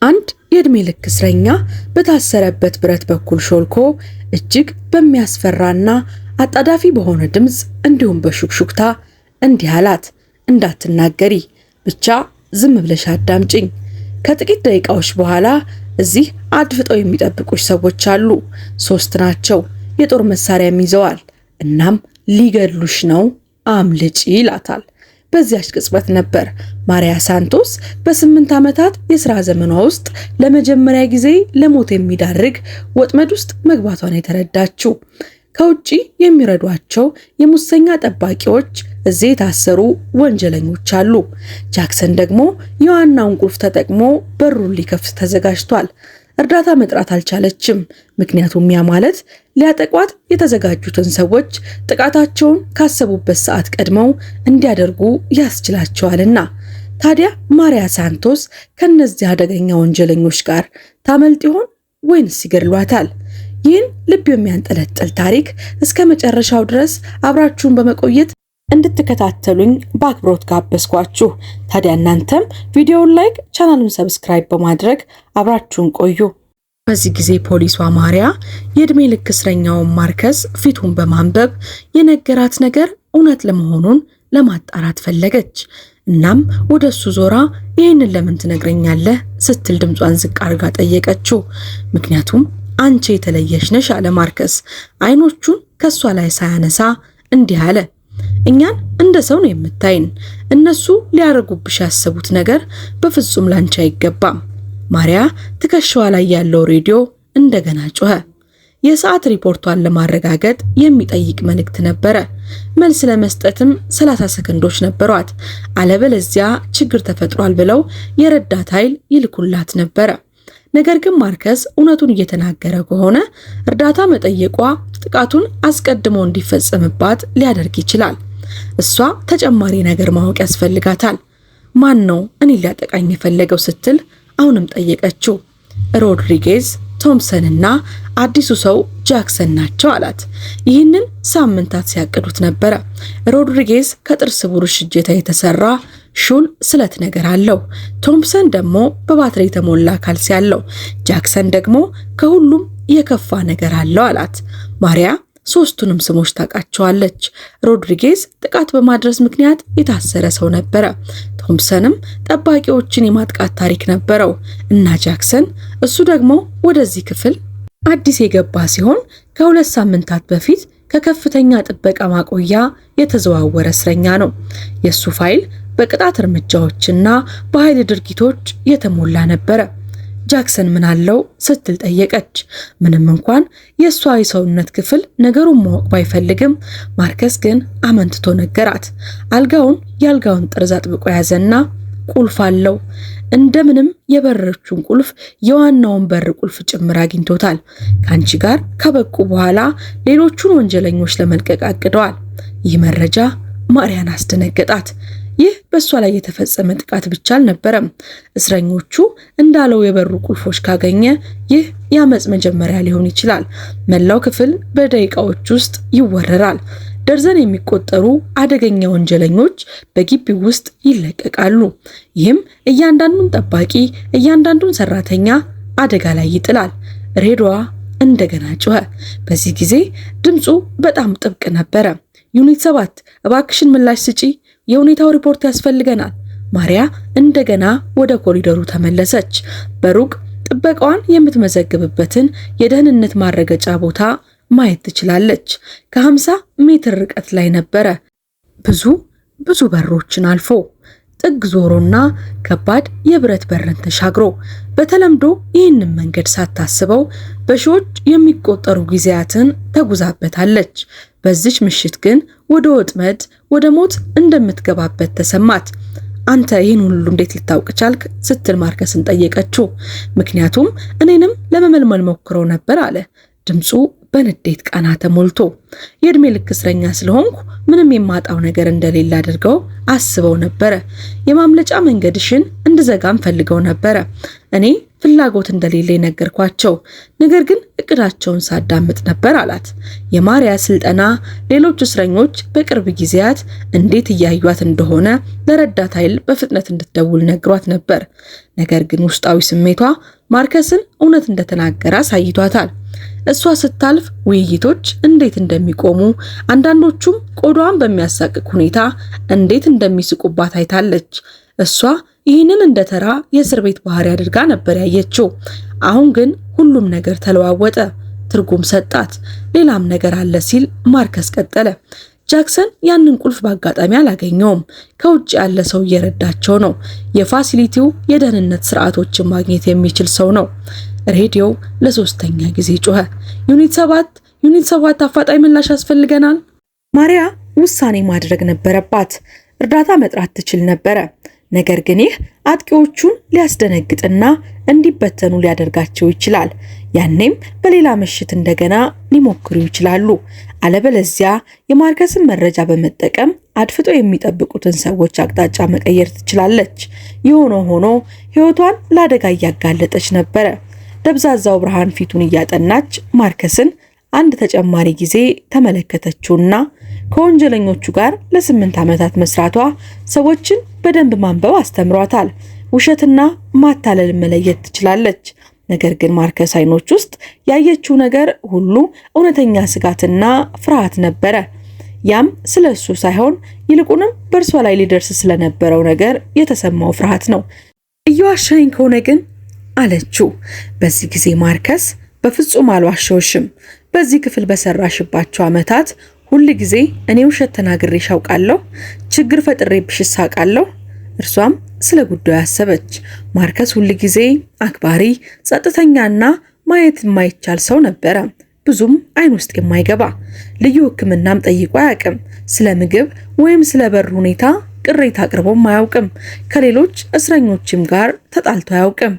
አንድ የእድሜ ልክ እስረኛ በታሰረበት ብረት በኩል ሾልኮ እጅግ በሚያስፈራና አጣዳፊ በሆነ ድምፅ እንዲሁም በሹክሹክታ እንዲህ አላት፣ እንዳትናገሪ ብቻ ዝም ብለሽ አዳምጪኝ። ከጥቂት ደቂቃዎች በኋላ እዚህ አድፍጠው የሚጠብቁሽ ሰዎች አሉ። 3 ናቸው። የጦር መሳሪያም ይዘዋል። እናም ሊገድሉሽ ነው፣ አምልጪ ይላታል። በዚያች ቅጽበት ነበር ማሪያ ሳንቶስ በ8 ዓመታት የሥራ ዘመኗ ውስጥ ለመጀመሪያ ጊዜ ለሞት የሚዳርግ ወጥመድ ውስጥ መግባቷን የተረዳችው። ከውጪ የሚረዷቸው የሙሰኛ ጠባቂዎች እዚህ የታሰሩ ወንጀለኞች አሉ። ጃክሰን ደግሞ የዋናውን ቁልፍ ተጠቅሞ በሩን ሊከፍት ተዘጋጅቷል። እርዳታ መጥራት አልቻለችም። ምክንያቱም ያ ማለት ሊያጠቋት የተዘጋጁትን ሰዎች ጥቃታቸውን ካሰቡበት ሰዓት ቀድመው እንዲያደርጉ ያስችላቸዋልና። ታዲያ ማሪያ ሳንቶስ ከነዚህ አደገኛ ወንጀለኞች ጋር ታመልጥ ይሆን ወይንስ ይገድሏታል? ይህን ልብ የሚያንጠለጥል ታሪክ እስከ መጨረሻው ድረስ አብራችሁን በመቆየት እንድትከታተሉኝ በአክብሮት ጋበዝኳችሁ። ታዲያ እናንተም ቪዲዮውን ላይክ፣ ቻናሉን ሰብስክራይብ በማድረግ አብራችሁን ቆዩ። በዚህ ጊዜ ፖሊሷ ማሪያ የእድሜ ልክ እስረኛውን ማርከስ ፊቱን በማንበብ የነገራት ነገር እውነት ለመሆኑን ለማጣራት ፈለገች። እናም ወደሱ ዞራ ይህንን ለምን ትነግረኛለህ ስትል ድምጿን ዝቅ አድርጋ ጠየቀችው። ምክንያቱም አንቺ የተለየሽ ነሽ አለ ማርከስ አይኖቹን ከሷ ላይ ሳያነሳ እንዲህ አለ፣ እኛን እንደ ሰው ነው የምታይን። እነሱ ሊያረጉብሽ ያሰቡት ነገር በፍጹም ላንቺ አይገባም። ማሪያ ትከሻዋ ላይ ያለው ሬዲዮ እንደገና ጮኸ። የሰዓት ሪፖርቷን ለማረጋገጥ የሚጠይቅ መልእክት ነበረ። መልስ ለመስጠትም 30 ሰከንዶች ነበሯት። አለበለዚያ ችግር ተፈጥሯል ብለው የረዳት ኃይል ይልኩላት ነበረ። ነገር ግን ማርከስ እውነቱን እየተናገረ ከሆነ እርዳታ መጠየቋ ጥቃቱን አስቀድሞ እንዲፈጸምባት ሊያደርግ ይችላል። እሷ ተጨማሪ ነገር ማወቅ ያስፈልጋታል። ማን ነው እኔ ሊያጠቃኝ የፈለገው ስትል አሁንም ጠየቀችው። ሮድሪጌዝ፣ ቶምሰን እና አዲሱ ሰው ጃክሰን ናቸው አላት። ይህንን ሳምንታት ሲያቅዱት ነበረ። ሮድሪጌዝ ከጥርስ ብሩሽ እጀታ የተሰራ ሹል ስለት ነገር አለው። ቶምሰን ደግሞ በባትሪ የተሞላ ካልሲ አለው። ጃክሰን ደግሞ ከሁሉም የከፋ ነገር አለው አላት። ማሪያ 3ቱንም ስሞች ታውቃቸዋለች። ሮድሪጌዝ ጥቃት በማድረስ ምክንያት የታሰረ ሰው ነበረ። ቶምሰንም ጠባቂዎችን የማጥቃት ታሪክ ነበረው እና ጃክሰን እሱ ደግሞ ወደዚህ ክፍል አዲስ የገባ ሲሆን ከ2 ሳምንታት በፊት ከከፍተኛ ጥበቃ ማቆያ የተዘዋወረ እስረኛ ነው። የሱ ፋይል በቅጣት እርምጃዎችና በኃይል ድርጊቶች የተሞላ ነበረ። ጃክሰን ምን አለው ስትል ጠየቀች። ምንም እንኳን የሷ የሰውነት ክፍል ነገሩን ማወቅ ባይፈልግም ማርከስ ግን አመንትቶ ነገራት። የአልጋውን ጠርዝ አጥብቆ ያዘና ቁልፍ አለው። እንደምንም የበረቹን ቁልፍ የዋናውን በር ቁልፍ ጭምር አግኝቶታል። ከአንቺ ጋር ከበቁ በኋላ ሌሎቹን ወንጀለኞች ለመልቀቅ አቅደዋል። ይህ መረጃ ማሪያን አስደነገጣት። ይህ በእሷ ላይ የተፈጸመ ጥቃት ብቻ አልነበረም። እስረኞቹ እንዳለው የበሩ ቁልፎች ካገኘ ይህ የአመፅ መጀመሪያ ሊሆን ይችላል። መላው ክፍል በደቂቃዎች ውስጥ ይወረራል። ደርዘን የሚቆጠሩ አደገኛ ወንጀለኞች በግቢው ውስጥ ይለቀቃሉ። ይህም እያንዳንዱን ጠባቂ፣ እያንዳንዱን ሰራተኛ አደጋ ላይ ይጥላል። ሬዲዮዋ እንደገና ጮኸ። በዚህ ጊዜ ድምፁ በጣም ጥብቅ ነበረ። ዩኒት 7 እባክሽን ምላሽ ስጪ፣ የሁኔታው ሪፖርት ያስፈልገናል። ማሪያ እንደገና ወደ ኮሪደሩ ተመለሰች። በሩቅ ጥበቃዋን የምትመዘግብበትን የደህንነት ማረጋገጫ ቦታ ማየት ትችላለች። ከ50 ሜትር ርቀት ላይ ነበረ። ብዙ በሮችን አልፎ ጥግ ዞሮና ከባድ የብረት በርን ተሻግሮ በተለምዶ ይህንን መንገድ ሳታስበው በሺዎች የሚቆጠሩ ጊዜያትን ተጉዛበታለች። በዚች ምሽት ግን ወደ ወጥመድ፣ ወደ ሞት እንደምትገባበት ተሰማት። አንተ ይህን ሁሉ እንዴት ልታውቅ ቻልክ ስትል ማርከስን ጠየቀችው። ምክንያቱም እኔንም ለመመልመል ሞክረው ነበር አለ። ድምፁ በንዴት ቃና ተሞልቶ የእድሜ ልክ እስረኛ ስለሆንኩ ምንም የማጣው ነገር እንደሌለ አድርገው አስበው ነበረ። የማምለጫ መንገድሽን እንድዘጋም ፈልገው ነበረ። እኔ ፍላጎት እንደሌለ ነገርኳቸው። ነገር ግን እቅዳቸውን ሳዳምጥ ነበር አላት። የማሪያ ስልጠና ሌሎች እስረኞች በቅርብ ጊዜያት እንዴት እያዩት እንደሆነ ለረዳት ኃይል በፍጥነት እንድትደውል ነግሯት ነበር። ነገር ግን ውስጣዊ ስሜቷ ማርከስን እውነት እንደተናገረ አሳይቷታል። እሷ ስታልፍ ውይይቶች እንዴት እንደሚቆሙ፣ አንዳንዶቹም ቆዳዋን በሚያሳቅቅ ሁኔታ እንዴት እንደሚስቁባት አይታለች። እሷ ይህንን እንደተራ የእስር ቤት ባህሪ አድርጋ ነበር ያየችው። አሁን ግን ሁሉም ነገር ተለዋወጠ፣ ትርጉም ሰጣት። ሌላም ነገር አለ ሲል ማርከስ ቀጠለ። ጃክሰን ያንን ቁልፍ በአጋጣሚ አላገኘውም። ከውጭ ያለ ሰው እየረዳቸው ነው። የፋሲሊቲው የደህንነት ስርዓቶችን ማግኘት የሚችል ሰው ነው። ሬዲዮው ለሶስተኛ ጊዜ ጮኸ። ዩኒት 7 አፋጣኝ ምላሽ ያስፈልገናል። ማሪያ ውሳኔ ማድረግ ነበረባት። እርዳታ መጥራት ትችል ነበረ። ነገር ግን ይህ አጥቂዎቹን ሊያስደነግጥና እንዲበተኑ ሊያደርጋቸው ይችላል። ያኔም በሌላ ምሽት እንደገና ሊሞክሩ ይችላሉ። አለበለዚያ የማርከስን መረጃ በመጠቀም አድፍጦ የሚጠብቁትን ሰዎች አቅጣጫ መቀየር ትችላለች። የሆነው ሆኖ ሕይወቷን ለአደጋ እያጋለጠች ነበረ። ደብዛዛው ብርሃን ፊቱን እያጠናች ማርከስን አንድ ተጨማሪ ጊዜ ተመለከተችውና ከወንጀለኞቹ ጋር ለ8 ዓመታት መስራቷ ሰዎችን በደንብ ማንበብ አስተምሯታል። ውሸትና ማታለል መለየት ትችላለች። ነገር ግን ማርከስ አይኖች ውስጥ ያየችው ነገር ሁሉ እውነተኛ ስጋትና ፍርሃት ነበረ። ያም ስለሱ ሳይሆን ይልቁንም በእርሷ ላይ ሊደርስ ስለነበረው ነገር የተሰማው ፍርሃት ነው። እየዋሸኝ ከሆነ ግን አለችው። በዚህ ጊዜ ማርከስ በፍጹም አልዋሸውሽም። በዚህ ክፍል በሰራሽባቸው ዓመታት ሁል ጊዜ እኔ ውሸት ተናግሬሽ አውቃለሁ፣ ችግር ፈጥሬብሽ አውቃለሁ። እርሷም ስለ ጉዳዩ አሰበች። ማርከስ ሁል ጊዜ አክባሪ፣ ጸጥተኛና ማየት የማይቻል ሰው ነበረ። ብዙም አይን ውስጥ የማይገባ ልዩ ሕክምናም ጠይቆ አያውቅም። ስለ ምግብ ወይም ስለ በር ሁኔታ ቅሬታ አቅርቦም አያውቅም። ከሌሎች እስረኞችም ጋር ተጣልቶ አያውቅም።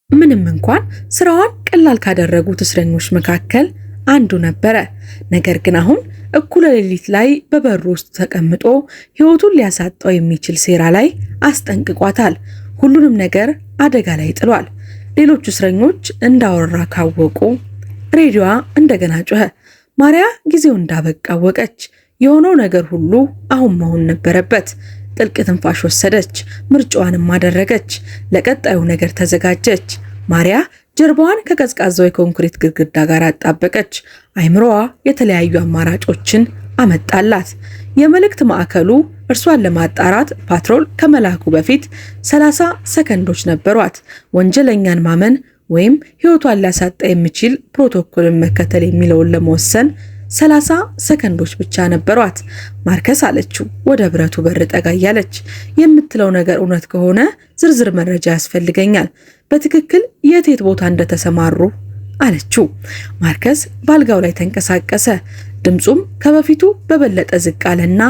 ምንም እንኳን ስራዋን ቀላል ካደረጉት እስረኞች መካከል አንዱ ነበረ። ነገር ግን አሁን እኩለ ሌሊት ላይ በበሩ ውስጥ ተቀምጦ ሕይወቱን ሊያሳጣው የሚችል ሴራ ላይ አስጠንቅቋታል። ሁሉንም ነገር አደጋ ላይ ጥሏል። ሌሎች እስረኞች እንዳወራ ካወቁ ሬዲዮዋ እንደገና ጮኸ። ማሪያ ጊዜው እንዳበቃ አወቀች። የሆነው ነገር ሁሉ አሁን መሆን ነበረበት። ጥልቅ ትንፋሽ ወሰደች። ምርጫዋንም አደረገች። ለቀጣዩ ነገር ተዘጋጀች። ማሪያ ጀርባዋን ከቀዝቃዛው የኮንክሪት ግድግዳ ጋር አጣበቀች። አይምሮዋ የተለያዩ አማራጮችን አመጣላት። የመልእክት ማዕከሉ እርሷን ለማጣራት ፓትሮል ከመላኩ በፊት 30 ሰከንዶች ነበሯት። ወንጀለኛን ማመን ወይም ሕይወቷን ሊያሳጣ የሚችል ፕሮቶኮልን መከተል የሚለውን ለመወሰን 30 ሰከንዶች ብቻ ነበሯት። ማርከስ አለችው ወደ ብረቱ በር ጠጋ እያለች። የምትለው ነገር እውነት ከሆነ ዝርዝር መረጃ ያስፈልገኛል። በትክክል የት ቦታ እንደተሰማሩ አለችው። ማርከስ ባልጋው ላይ ተንቀሳቀሰ። ድምጹም ከበፊቱ በበለጠ ዝቅ አለና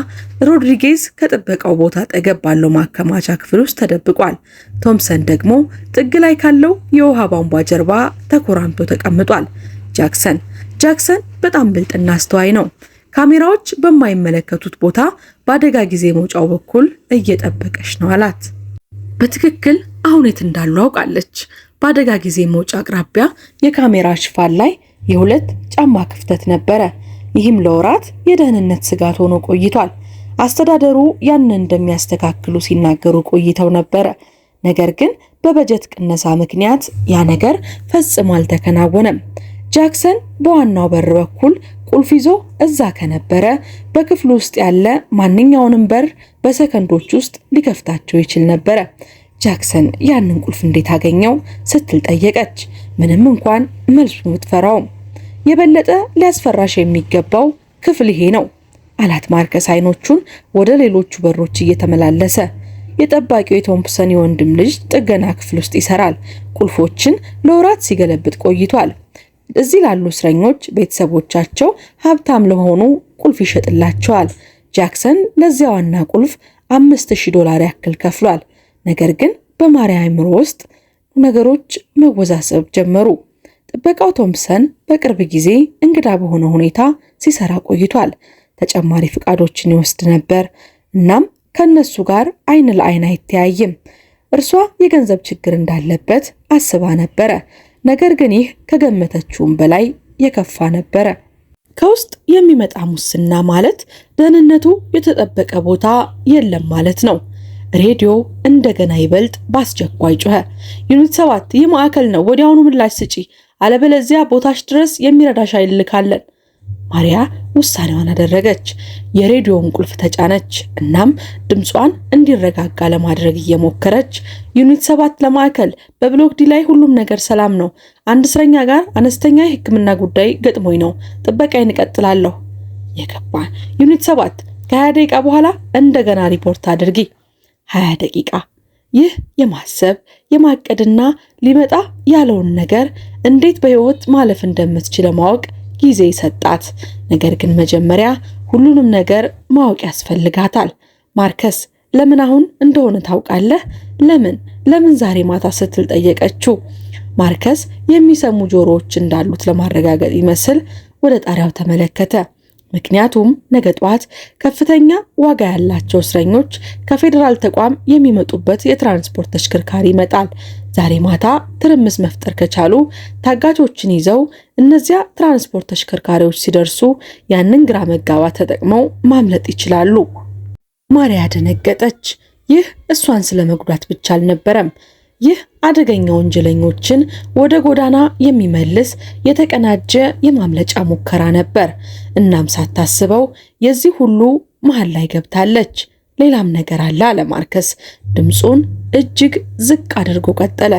ሮድሪጌዝ ከጥበቃው ቦታ አጠገብ ባለው ማከማቻ ክፍል ውስጥ ተደብቋል። ቶምሰን ደግሞ ጥግ ላይ ካለው የውሃ ቧንቧ ጀርባ ተኮራምቶ ተቀምጧል። ጃክሰን በጣም ብልጥና አስተዋይ ነው። ካሜራዎች በማይመለከቱት ቦታ በአደጋ ጊዜ መውጫው በኩል እየጠበቀች ነው አላት። በትክክል አሁን የት እንዳሉ አውቃለች። በአደጋ ጊዜ መውጫ አቅራቢያ የካሜራ ሽፋን ላይ የሁለት ጫማ ክፍተት ነበረ። ይህም ለወራት የደህንነት ስጋት ሆኖ ቆይቷል። አስተዳደሩ ያንን እንደሚያስተካክሉ ሲናገሩ ቆይተው ነበረ። ነገር ግን በበጀት ቅነሳ ምክንያት ያ ነገር ፈጽሞ አልተከናወነም። ጃክሰን በዋናው በር በኩል ቁልፍ ይዞ እዛ ከነበረ በክፍሉ ውስጥ ያለ ማንኛውንም በር በሰከንዶች ውስጥ ሊከፍታቸው ይችል ነበረ። ጃክሰን ያንን ቁልፍ እንዴት አገኘው ስትል ጠየቀች። ምንም እንኳን መልሱ ብትፈራውም የበለጠ ሊያስፈራሽ የሚገባው ክፍል ይሄ ነው አላት ማርከስ አይኖቹን ወደ ሌሎቹ በሮች እየተመላለሰ። የጠባቂው የቶምፕሰን የወንድም ልጅ ጥገና ክፍል ውስጥ ይሰራል። ቁልፎችን ለወራት ሲገለብጥ ቆይቷል። እዚህ ላሉ እስረኞች ቤተሰቦቻቸው ሀብታም ለሆኑ ቁልፍ ይሸጥላቸዋል። ጃክሰን ለዚያ ዋና ቁልፍ $5000 ያክል ከፍሏል። ነገር ግን በማሪያ አእምሮ ውስጥ ነገሮች መወዛሰብ ጀመሩ። ጥበቃው ቶምፕሰን በቅርብ ጊዜ እንግዳ በሆነ ሁኔታ ሲሰራ ቆይቷል። ተጨማሪ ፍቃዶችን ይወስድ ነበር። እናም ከነሱ ጋር አይን ለአይን አይተያይም። እርሷ የገንዘብ ችግር እንዳለበት አስባ ነበረ። ነገር ግን ይህ ከገመተችውም በላይ የከፋ ነበረ። ከውስጥ የሚመጣ ሙስና ማለት ደህንነቱ የተጠበቀ ቦታ የለም ማለት ነው። ሬዲዮ እንደገና ይበልጥ በአስቸኳይ ጮኸ። ዩኒት 7 ይህ ማዕከል ነው፣ ወዲያውኑ ምላሽ ስጪ፣ አለበለዚያ ቦታሽ ድረስ የሚረዳሽ ኃይል ልካለን። ማሪያ ውሳኔዋን አደረገች። የሬዲዮውን ቁልፍ ተጫነች። እናም ድምጿን እንዲረጋጋ ለማድረግ እየሞከረች ዩኒት 7 ለማዕከል፣ በብሎክ ዲ ላይ ሁሉም ነገር ሰላም ነው። አንድ እስረኛ ጋር አነስተኛ የሕክምና ጉዳይ ገጥሞኝ ነው። ጥበቃዬን እቀጥላለሁ። የገባ ዩኒት 7 ከ20 ደቂቃ በኋላ እንደገና ሪፖርት አድርጊ። 20 ደቂቃ። ይህ የማሰብ የማቀድና ሊመጣ ያለውን ነገር እንዴት በህይወት ማለፍ እንደምትችል ማወቅ ጊዜ ሰጣት። ነገር ግን መጀመሪያ ሁሉንም ነገር ማወቅ ያስፈልጋታል። ማርከስ ለምን አሁን እንደሆነ ታውቃለህ? ለምን ዛሬ ማታ ስትል ጠየቀችው። ማርከስ የሚሰሙ ጆሮዎች እንዳሉት ለማረጋገጥ ይመስል ወደ ጣሪያው ተመለከተ። ምክንያቱም ነገ ጧት ከፍተኛ ዋጋ ያላቸው እስረኞች ከፌዴራል ተቋም የሚመጡበት የትራንስፖርት ተሽከርካሪ ይመጣል። ዛሬ ማታ ትርምስ መፍጠር ከቻሉ ታጋቾችን ይዘው እነዚያ ትራንስፖርት ተሽከርካሪዎች ሲደርሱ ያንን ግራ መጋባት ተጠቅመው ማምለጥ ይችላሉ። ማሪያ ደነገጠች። ይህ እሷን ስለመጉዳት ብቻ አልነበረም። ይህ አደገኛ ወንጀለኞችን ወደ ጎዳና የሚመልስ የተቀናጀ የማምለጫ ሙከራ ነበር። እናም ሳታስበው የዚህ ሁሉ መሃል ላይ ገብታለች። ሌላም ነገር አለ አለ ማርከስ ድምፁን እጅግ ዝቅ አድርጎ ቀጠለ።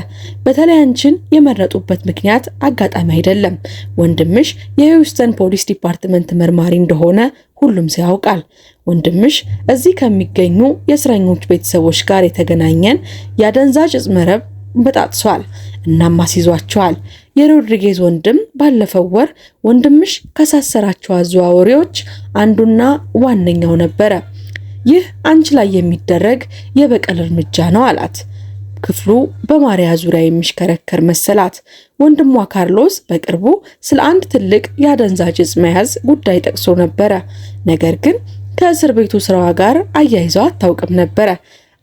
በተለይ አንቺን የመረጡበት ምክንያት አጋጣሚ አይደለም። ወንድምሽ የሂውስተን ፖሊስ ዲፓርትመንት መርማሪ እንደሆነ ሁሉም ሰው ያውቃል። ወንድምሽ እዚህ ከሚገኙ የእስረኞች ቤተሰቦች ጋር የተገናኘን የአደንዛዥ ዕፅ መረብ በጣጥሷል እናም አስይዟቸዋል። የሮድሪጌዝ ወንድም ባለፈው ወር ወንድምሽ ካሳሰራቸው አዘዋዋሪዎች አንዱና ዋነኛው ነበረ። ይህ አንቺ ላይ የሚደረግ የበቀል እርምጃ ነው አላት። ክፍሉ በማሪያ ዙሪያ የሚሽከረከር መሰላት። ወንድሟ ካርሎስ በቅርቡ ስለ አንድ ትልቅ የአደንዛዥ ዕፅ መያዝ ጉዳይ ጠቅሶ ነበረ። ነገር ግን ከእስር ቤቱ ስራዋ ጋር አያይዘው አታውቅም ነበረ።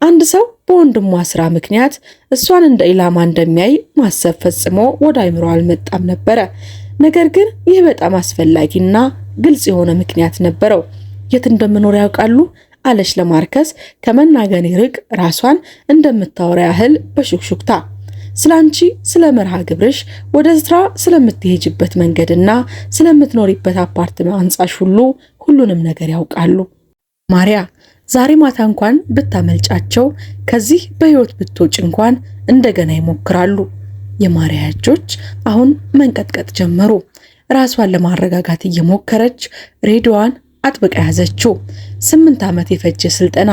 አንድ ሰው በወንድሟ ስራ ምክንያት እሷን እንደ ኢላማ እንደሚያይ ማሰብ ፈጽሞ ወደ አይምሮ አልመጣም ነበረ። ነገር ግን ይህ በጣም አስፈላጊና ግልጽ የሆነ ምክንያት ነበረው። የት እንደምኖር ያውቃሉ አለች ለማርከስ ከመናገር ይርቅ ራሷን እንደምታወራ ያህል በሹክሹክታ። ስላንቺ፣ ስለ መርሃ ግብርሽ፣ ወደ ስራ ስለምትሄጅበት መንገድና ስለምትኖሪበት አፓርትመንት አንጻሽ ሁሉንም ነገር ያውቃሉ። ማሪያ ዛሬ ማታ እንኳን ብታመልጫቸው ከዚህ በህይወት ብትወጭ እንኳን እንደገና ይሞክራሉ። የማሪያ እጆች አሁን መንቀጥቀጥ ጀመሩ። ራሷን ለማረጋጋት እየሞከረች ሬዲዮዋን አጥብቃ ያዘችው። 8 ዓመት የፈጀ ስልጠና፣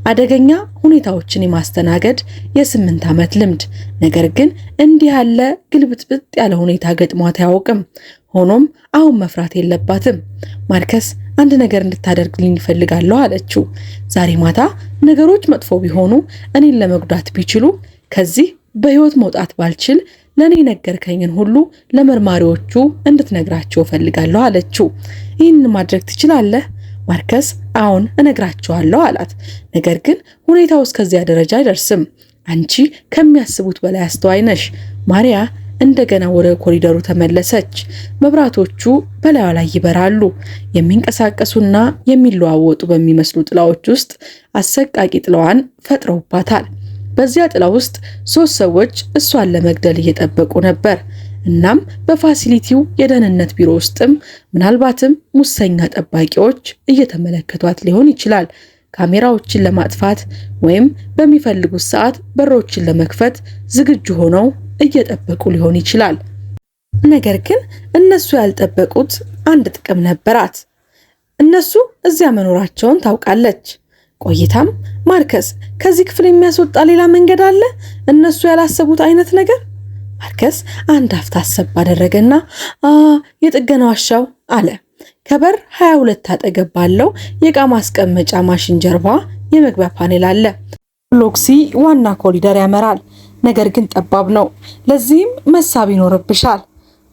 አደገኛ ሁኔታዎችን የማስተናገድ የ8 ዓመት ልምድ። ነገር ግን እንዲህ ያለ ግልብጥብጥ ያለ ሁኔታ ገጥሟት አያውቅም። ሆኖም አሁን መፍራት የለባትም። ማርከስ አንድ ነገር እንድታደርግልኝ ይፈልጋለሁ አለችው። ዛሬ ማታ ነገሮች መጥፎ ቢሆኑ እኔን ለመጉዳት ቢችሉ ከዚህ በህይወት መውጣት ባልችል ለኔ ነገርከኝን ሁሉ ለመርማሪዎቹ እንድትነግራቸው ፈልጋለሁ አለችው። ይህን ማድረግ ትችላለህ? ማርከስ አሁን እነግራቸዋለሁ አላት። ነገር ግን ሁኔታው እስከዚያ ደረጃ አይደርስም። አንቺ ከሚያስቡት በላይ አስተዋይ ነሽ። ማሪያ እንደገና ወደ ኮሪደሩ ተመለሰች። መብራቶቹ በላዩ ላይ ይበራሉ። የሚንቀሳቀሱና የሚለዋወጡ በሚመስሉ ጥላዎች ውስጥ አሰቃቂ ጥላዋን ፈጥረውባታል። በዚያ ጥላ ውስጥ 3 ሰዎች እሷን ለመግደል እየጠበቁ ነበር። እናም በፋሲሊቲው የደህንነት ቢሮ ውስጥም ምናልባትም ሙሰኛ ጠባቂዎች እየተመለከቷት ሊሆን ይችላል። ካሜራዎችን ለማጥፋት ወይም በሚፈልጉት ሰዓት በሮችን ለመክፈት ዝግጁ ሆነው እየጠበቁ ሊሆን ይችላል። ነገር ግን እነሱ ያልጠበቁት አንድ ጥቅም ነበራት። እነሱ እዚያ መኖራቸውን ታውቃለች። ቆይታም ማርከስ ከዚህ ክፍል የሚያስወጣ ሌላ መንገድ አለ? እነሱ ያላሰቡት አይነት ነገር። ማርከስ አንድ አፍታ አሰብ አደረገና የጥገና ዋሻው አለ። ከበር 22 አጠገብ ባለው የዕቃ ማስቀመጫ ማሽን ጀርባ የመግቢያ ፓኔል አለ። ሎክሲ ዋና ኮሪደር ያመራል፣ ነገር ግን ጠባብ ነው። ለዚህም መሳብ ይኖርብሻል።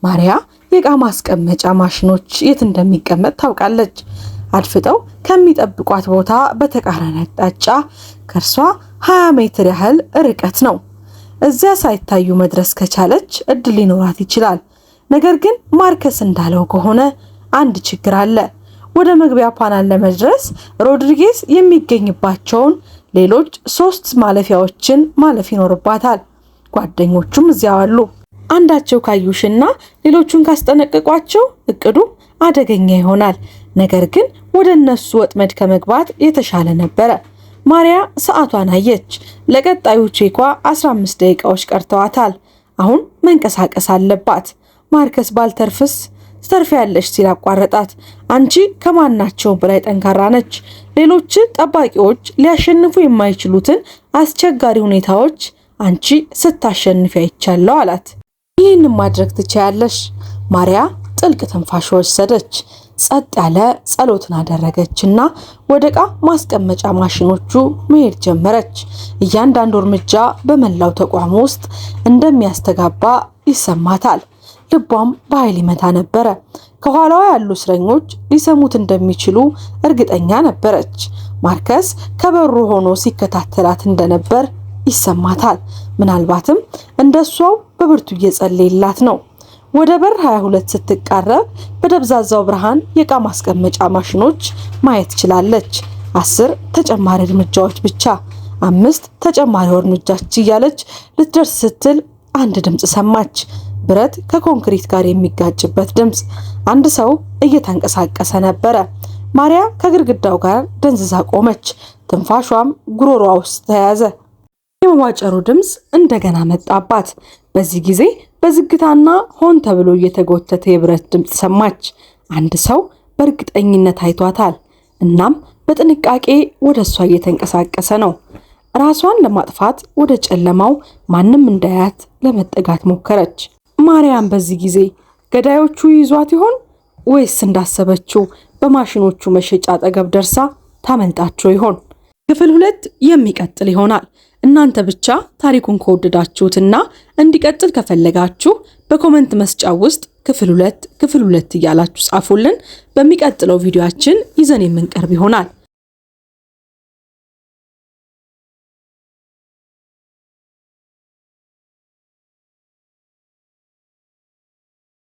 ማሪያ የዕቃ ማስቀመጫ ማሽኖች የት እንደሚቀመጥ ታውቃለች። አድፍጠው ከሚጠብቋት ቦታ በተቃራኒ አቅጣጫ ከርሷ 20 ሜትር ያህል ርቀት ነው። እዚያ ሳይታዩ መድረስ ከቻለች እድል ሊኖራት ይችላል። ነገር ግን ማርከስ እንዳለው ከሆነ አንድ ችግር አለ። ወደ መግቢያ ፓናል ለመድረስ ሮድሪጌዝ የሚገኝባቸውን ሌሎች 3 ማለፊያዎችን ማለፍ ይኖርባታል። ጓደኞቹም እዚያው አሉ። አንዳቸው ካዩሽና ሌሎቹን ካስጠነቀቋቸው እቅዱ አደገኛ ይሆናል። ነገር ግን ወደ እነሱ ወጥመድ ከመግባት የተሻለ ነበረ። ማሪያ ሰዓቷን አየች። ለቀጣዩ ቼኳ 15 ደቂቃዎች ቀርተዋታል። አሁን መንቀሳቀስ አለባት። ማርከስ ባልተርፍስ ትተርፊያለሽ ሲል አቋረጣት። አንቺ ከማናቸው በላይ ጠንካራ ነች። ሌሎች ጠባቂዎች ሊያሸንፉ የማይችሉትን አስቸጋሪ ሁኔታዎች አንቺ ስታሸንፊ አይቻለሁ አላት። ይህን ማድረግ ትችያለሽ። ማሪያ ጥልቅ ትንፋሽ ወሰደች። ጸጥ ያለ ጸሎትን አደረገችና ወደ ዕቃ ማስቀመጫ ማሽኖቹ መሄድ ጀመረች። እያንዳንዱ እርምጃ በመላው ተቋም ውስጥ እንደሚያስተጋባ ይሰማታል። ልቧም በኃይል ይመታ ነበረ። ከኋላዋ ያሉ እስረኞች ሊሰሙት እንደሚችሉ እርግጠኛ ነበረች። ማርከስ ከበሩ ሆኖ ሲከታተላት እንደነበር ይሰማታል። ምናልባትም እንደሷው በብርቱ እየጸለየላት ነው። ወደ በር 22 ስትቃረብ በደብዛዛው ብርሃን የዕቃ ማስቀመጫ ማሽኖች ማየት ችላለች። 10 ተጨማሪ እርምጃዎች ብቻ፣ 5 ተጨማሪ እርምጃዎች እያለች ልትደርስ ስትል አንድ ድምጽ ሰማች። ብረት ከኮንክሪት ጋር የሚጋጭበት ድምጽ። አንድ ሰው እየተንቀሳቀሰ ነበረ። ማሪያ ከግድግዳው ጋር ደንዝዛ ቆመች። ትንፋሿም ጉሮሮዋ ውስጥ ተያዘ። የመዋጨሩ ድምጽ እንደገና መጣባት። በዚህ ጊዜ በዝግታና ሆን ተብሎ እየተጎተተ የብረት ድምጽ ሰማች። አንድ ሰው በእርግጠኝነት አይቷታል። እናም በጥንቃቄ ወደ እሷ እየተንቀሳቀሰ ነው። ራሷን ለማጥፋት ወደ ጨለማው ማንም እንዳያት ለመጠጋት ሞከረች። ማርያም በዚህ ጊዜ ገዳዮቹ ይዟት ይሆን ወይስ እንዳሰበችው በማሽኖቹ መሸጫ አጠገብ ደርሳ ታመልጣቸው ይሆን? ክፍል 2 የሚቀጥል ይሆናል። እናንተ ብቻ ታሪኩን ከወደዳችሁትና እንዲቀጥል ከፈለጋችሁ በኮሜንት መስጫ ውስጥ ክፍል 2 እያላችሁ ጻፉልን። በሚቀጥለው ቪዲዮአችን ይዘን የምንቀርብ ይሆናል።